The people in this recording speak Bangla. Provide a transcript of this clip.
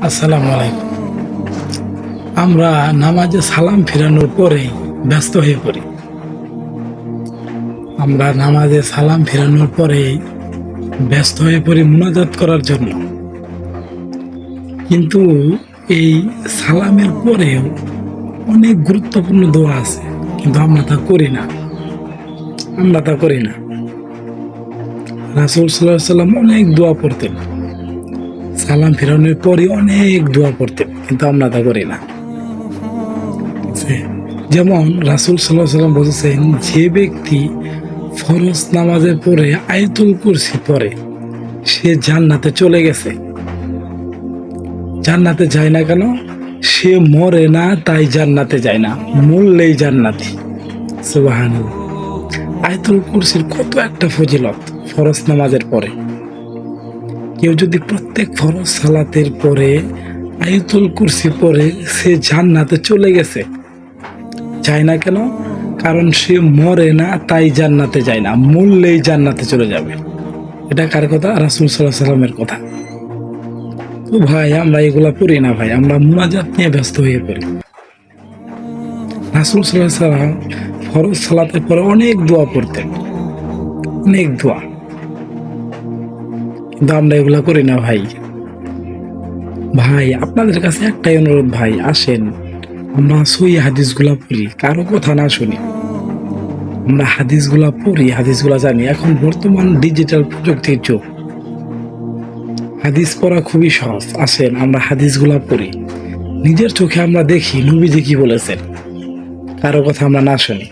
আসসালামু আলাইকুম। আমরা নামাজে সালাম ফিরানোর পরেই ব্যস্ত হয়ে পড়ি। আমরা নামাজে সালাম ফিরানোর পরেই ব্যস্ত হয়ে পড়ি মুনাজাত করার জন্য। কিন্তু এই সালামের পরেও অনেক গুরুত্বপূর্ণ দোয়া আছে, কিন্তু আমরা তা করি না। রাসূল সাল্লাল্লাহু আলাইহি সাল্লাম অনেক দোয়া পড়তেন, সালাম ফিরানোর পরে অনেক দোয়া পড়তেন, কিন্তু আমরা তা করি না। যেমন রাসূল সাল্লাল্লাহু আলাইহি সাল্লাম বলেছেন, যে ব্যক্তি ফরজ নামাজের পরে আয়াতুল কুরসি পড়ে সে জান্নাতে চলে গেছে। জান্নাতে যায় না কেন? সে মরে না, তাই জান্নাতে যায় না, মরলেই জান্নাতি। সুবহানাল্লাহ। আয়াতুল কুরসির কত একটা ফজিলত ফরজ নামাজের পরে। কেউ যদি প্রত্যেক ফরজ সালাতের পরে আয়াতুল কুরসি পড়ে সে জান্নাতে চলে গেছে। যায় না কেন? কারণ সে মরে না, তাই জান্নাতে যায় না, মরলেই জান্নাতে চলে যাবে। এটা কার কথা? রাসূল সাল্লাল্লাহু আলাইহি সাল্লামের কথা। তো ভাই, আমরা এগুলা পড়ি না ভাই, আমরা মুনাজাত নিয়ে ব্যস্ত হয়ে পড়ি। রাসূল সাল্লাল্লাহু আলাইহি সাল্লাম ফরজ সালাতের পরে অনেক দোয়া পড়তেন, অনেক দোয়া, কিন্তু আমরা এগুলা করি না ভাই। ভাই, আপনাদের কাছে একটাই অনুরোধ ভাই, আসেন আমরা সই হাদিসগুলা পড়ি, কারো কথা না শুনি। আমরা হাদিসগুলা পড়ি, হাদিসগুলা জানি। এখন বর্তমান ডিজিটাল প্রযুক্তির যুগ, হাদিস পড়া খুবই সহজ। আসেন আমরা হাদিসগুলা পড়ি, নিজের চোখে আমরা দেখি নবীজি কি বলেছেন, কারো কথা আমরা না শুনি।